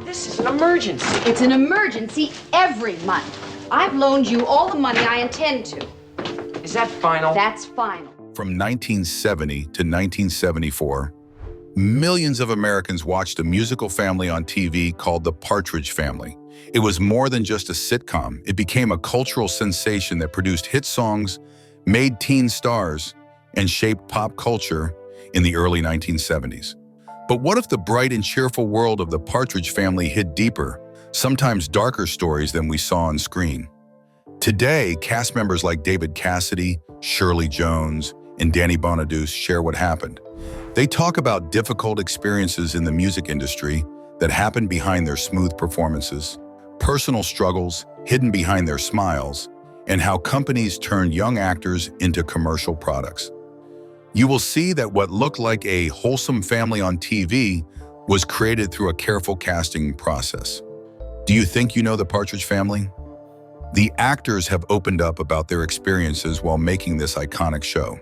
This is an emergency. It's an emergency every month. I've loaned you all the money I intend to. Is that final? That's final. From 1970 to 1974, millions of Americans watched a musical family on TV called the Partridge Family. It was more than just a sitcom. It became a cultural sensation that produced hit songs, made teen stars, and shaped pop culture in the early 1970s. But what if the bright and cheerful world of the Partridge Family hid deeper, sometimes darker stories than we saw on screen? Today, cast members like David Cassidy, Shirley Jones, and Danny Bonaduce share what happened. They talk about difficult experiences in the music industry that happened behind their smooth performances, personal struggles hidden behind their smiles, and how companies turned young actors into commercial products. You will see that what looked like a wholesome family on TV was created through a careful casting process. Do you think you know the Partridge Family? The actors have opened up about their experiences while making this iconic show.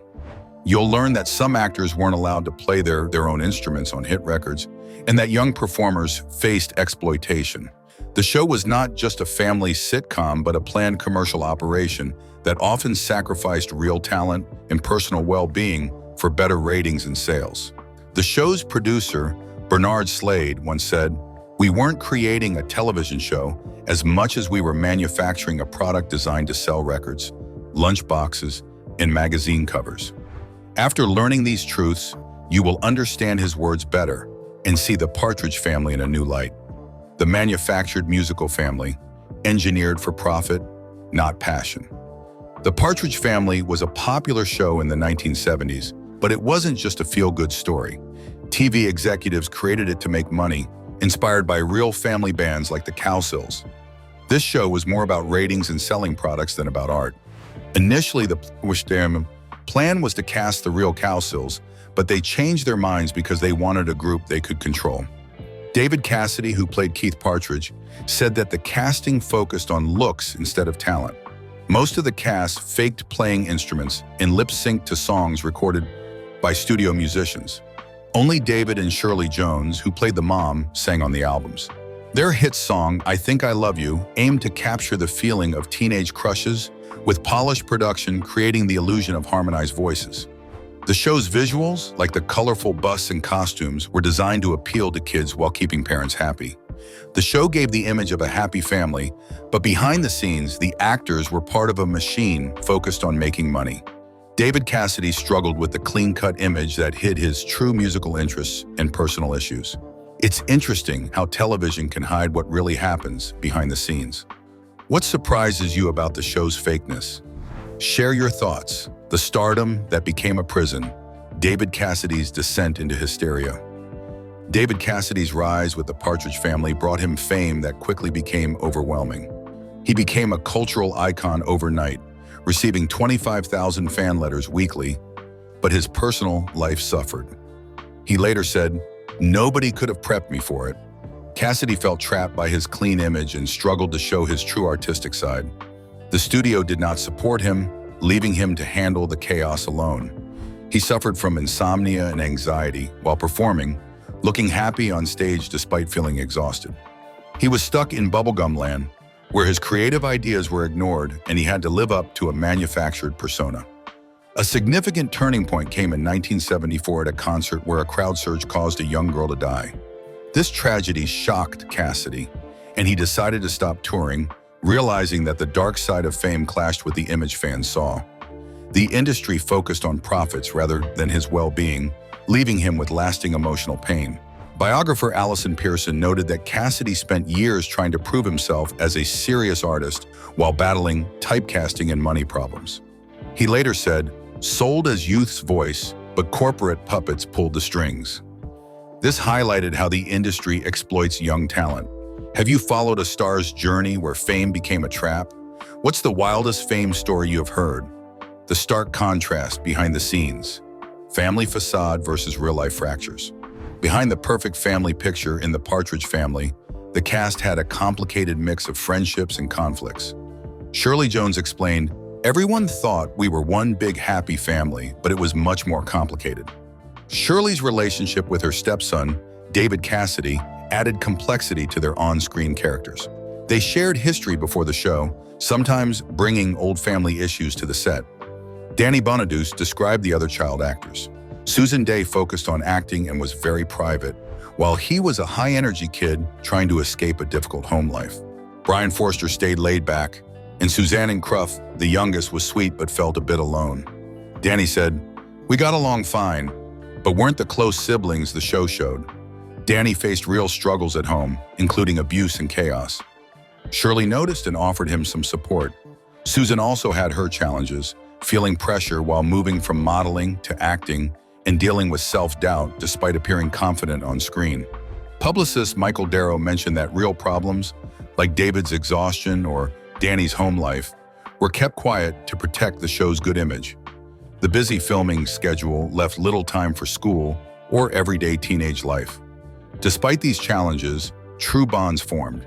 You'll learn that some actors weren't allowed to play their own instruments on hit records, and that young performers faced exploitation. The show was not just a family sitcom, but a planned commercial operation that often sacrificed real talent and personal well-being for better ratings and sales. The show's producer, Bernard Slade, once said, "We weren't creating a television show as much as we were manufacturing a product designed to sell records, lunch boxes, and magazine covers." After learning these truths, you will understand his words better and see the Partridge Family in a new light. The manufactured musical family, engineered for profit, not passion. The Partridge Family was a popular show in the 1970s, but it wasn't just a feel-good story. TV executives created it to make money, inspired by real family bands like the Cowsills. This show was more about ratings and selling products than about art. Initially, the plan was to cast the real Cowsills, but they changed their minds because they wanted a group they could control. David Cassidy, who played Keith Partridge, said that the casting focused on looks instead of talent. Most of the cast faked playing instruments and lip-synced to songs recorded by studio musicians. Only David and Shirley Jones, who played the mom, sang on the albums. Their hit song, "I Think I Love You," aimed to capture the feeling of teenage crushes, with polished production creating the illusion of harmonized voices. The show's visuals, like the colorful busts and costumes, were designed to appeal to kids while keeping parents happy. The show gave the image of a happy family, but behind the scenes, the actors were part of a machine focused on making money. David Cassidy struggled with the clean-cut image that hid his true musical interests and personal issues. It's interesting how television can hide what really happens behind the scenes. What surprises you about the show's fakeness? Share your thoughts. The stardom that became a prison, David Cassidy's descent into hysteria. David Cassidy's rise with the Partridge Family brought him fame that quickly became overwhelming. He became a cultural icon overnight, receiving 25,000 fan letters weekly, but his personal life suffered. He later said, "Nobody could have prepped me for it." Cassidy felt trapped by his clean image and struggled to show his true artistic side. The studio did not support him, leaving him to handle the chaos alone. He suffered from insomnia and anxiety while performing, looking happy on stage despite feeling exhausted. He was stuck in bubblegum land, where his creative ideas were ignored and he had to live up to a manufactured persona. A significant turning point came in 1974 at a concert where a crowd surge caused a young girl to die. This tragedy shocked Cassidy, and he decided to stop touring, realizing that the dark side of fame clashed with the image fans saw. The industry focused on profits rather than his well-being, leaving him with lasting emotional pain. Biographer Allison Pearson noted that Cassidy spent years trying to prove himself as a serious artist while battling typecasting and money problems. He later said, "Sold as youth's voice, but corporate puppets pulled the strings." This highlighted how the industry exploits young talent. Have you followed a star's journey where fame became a trap? What's the wildest fame story you have heard? The stark contrast behind the scenes. Family facade versus real-life fractures. Behind the perfect family picture in the Partridge Family, the cast had a complicated mix of friendships and conflicts. Shirley Jones explained, "Everyone thought we were one big happy family, but it was much more complicated." Shirley's relationship with her stepson, David Cassidy, added complexity to their on-screen characters. They shared history before the show, sometimes bringing old family issues to the set. Danny Bonaduce described the other child actors. Susan Dey focused on acting and was very private, while he was a high-energy kid trying to escape a difficult home life. Brian Forster stayed laid back, and Suzanne Cruff, the youngest, was sweet but felt a bit alone. Danny said, "We got along fine, but weren't the close siblings the show showed." Danny faced real struggles at home, including abuse and chaos. Shirley noticed and offered him some support. Susan also had her challenges, feeling pressure while moving from modeling to acting and dealing with self-doubt despite appearing confident on screen. Publicist Michael Darrow mentioned that real problems, like David's exhaustion or Danny's home life, were kept quiet to protect the show's good image. The busy filming schedule left little time for school or everyday teenage life. Despite these challenges, true bonds formed.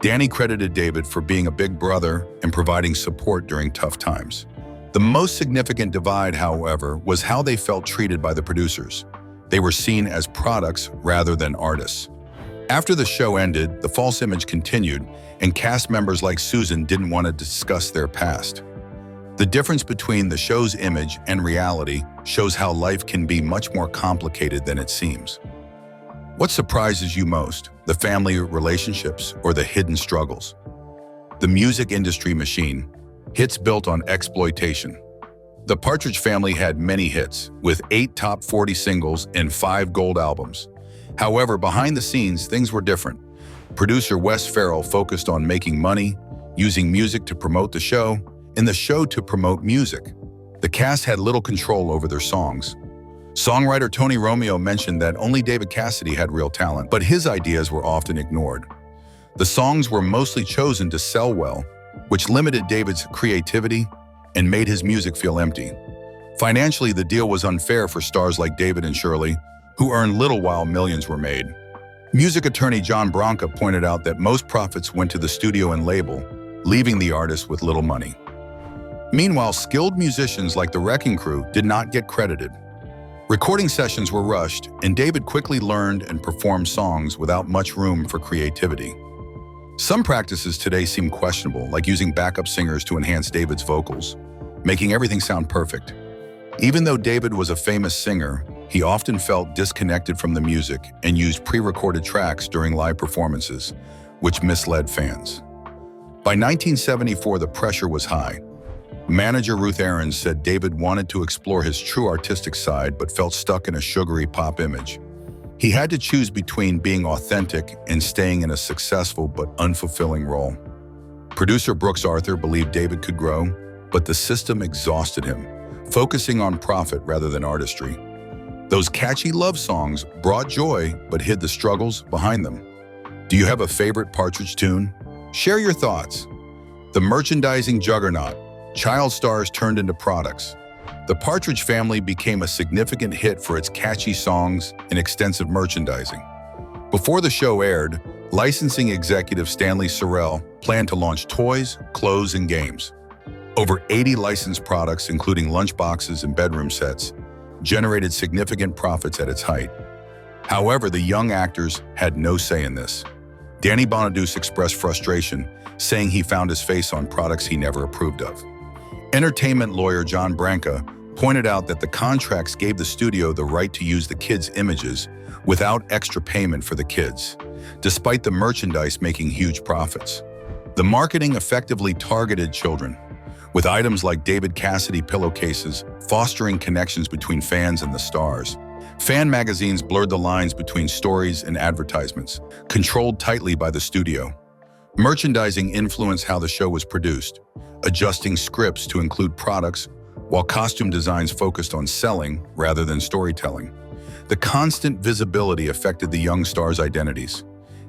Danny credited David for being a big brother and providing support during tough times. The most significant divide, however, was how they felt treated by the producers. They were seen as products rather than artists. After the show ended, the false image continued, and cast members like Susan didn't want to discuss their past. The difference between the show's image and reality shows how life can be much more complicated than it seems. What surprises you most, the family relationships or the hidden struggles? The music industry machine, hits built on exploitation. The Partridge Family had many hits, with 8 top 40 singles and 5 gold albums. However, behind the scenes, things were different. Producer Wes Farrell focused on making money, using music to promote the show, and the show to promote music. The cast had little control over their songs. Songwriter Tony Romeo mentioned that only David Cassidy had real talent, but his ideas were often ignored. The songs were mostly chosen to sell well, which limited David's creativity and made his music feel empty. Financially, the deal was unfair for stars like David and Shirley, who earned little while millions were made. Music attorney John Branca pointed out that most profits went to the studio and label, leaving the artist with little money. Meanwhile, skilled musicians like the Wrecking Crew did not get credited. Recording sessions were rushed, and David quickly learned and performed songs without much room for creativity. Some practices today seem questionable, like using backup singers to enhance David's vocals, making everything sound perfect. Even though David was a famous singer, he often felt disconnected from the music and used pre-recorded tracks during live performances, which misled fans. By 1974, the pressure was high. Manager Ruth Aarons said David wanted to explore his true artistic side but felt stuck in a sugary pop image. He had to choose between being authentic and staying in a successful but unfulfilling role. Producer Brooks Arthur believed David could grow, but the system exhausted him, focusing on profit rather than artistry. Those catchy love songs brought joy but hid the struggles behind them. Do you have a favorite Partridge tune? Share your thoughts. The merchandising juggernaut, child stars turned into products. The Partridge Family became a significant hit for its catchy songs and extensive merchandising. Before the show aired, licensing executive Stanley Sorrell planned to launch toys, clothes, and games. Over 80 licensed products, including lunchboxes and bedroom sets, generated significant profits at its height. However, the young actors had no say in this. Danny Bonaduce expressed frustration, saying he found his face on products he never approved of. Entertainment lawyer John Branca pointed out that the contracts gave the studio the right to use the kids' images without extra payment for the kids, despite the merchandise making huge profits. The marketing effectively targeted children, with items like David Cassidy pillowcases fostering connections between fans and the stars. Fan magazines blurred the lines between stories and advertisements, controlled tightly by the studio. Merchandising influenced how the show was produced, adjusting scripts to include products, while costume designs focused on selling rather than storytelling. The constant visibility affected the young stars' identities.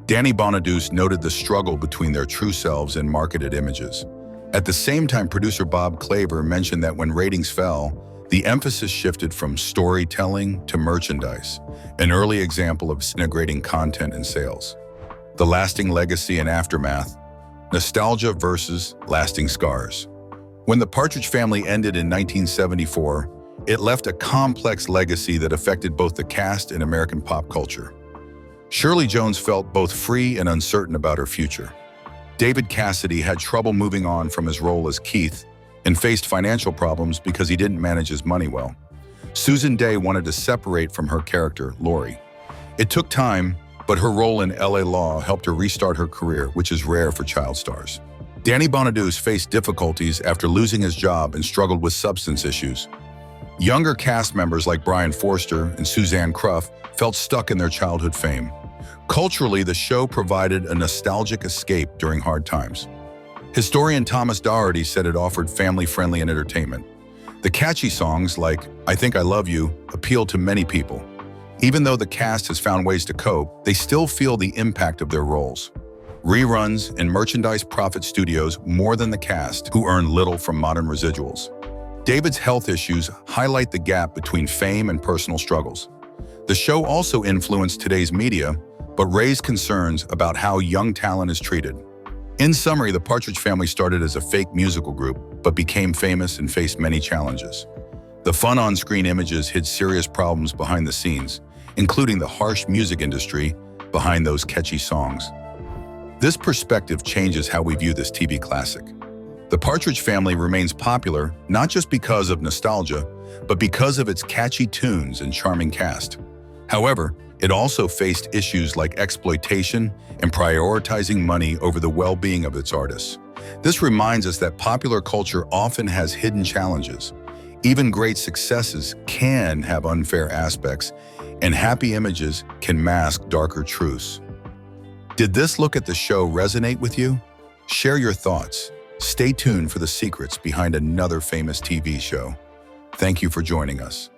Danny Bonaduce noted the struggle between their true selves and marketed images. At the same time, producer Bob Claver mentioned that when ratings fell, the emphasis shifted from storytelling to merchandise, an early example of integrating content and sales. The lasting legacy and aftermath, nostalgia versus lasting scars. When the Partridge Family ended in 1974, it left a complex legacy that affected both the cast and American pop culture. Shirley Jones felt both free and uncertain about her future. David Cassidy had trouble moving on from his role as Keith and faced financial problems because he didn't manage his money well. Susan Dey wanted to separate from her character, Lori. It took time, but her role in LA Law helped her restart her career, which is rare for child stars. Danny Bonaduce faced difficulties after losing his job and struggled with substance issues. Younger cast members like Brian Forster and Suzanne Cruff felt stuck in their childhood fame. Culturally, the show provided a nostalgic escape during hard times. Historian Thomas Doherty said it offered family-friendly entertainment. The catchy songs like I Think I Love You appeal to many people. Even though the cast has found ways to cope, they still feel the impact of their roles. Reruns and merchandise profit studios more than the cast, who earn little from modern residuals. David's health issues highlight the gap between fame and personal struggles. The show also influenced today's media, but raised concerns about how young talent is treated. In summary, the Partridge Family started as a fake musical group, but became famous and faced many challenges. The fun on-screen images hid serious problems behind the scenes, including the harsh music industry behind those catchy songs. This perspective changes how we view this TV classic. The Partridge Family remains popular not just because of nostalgia, but because of its catchy tunes and charming cast. However, it also faced issues like exploitation and prioritizing money over the well-being of its artists. This reminds us that popular culture often has hidden challenges. Even great successes can have unfair aspects, and happy images can mask darker truths. Did this look at the show resonate with you? Share your thoughts. Stay tuned for the secrets behind another famous TV show. Thank you for joining us.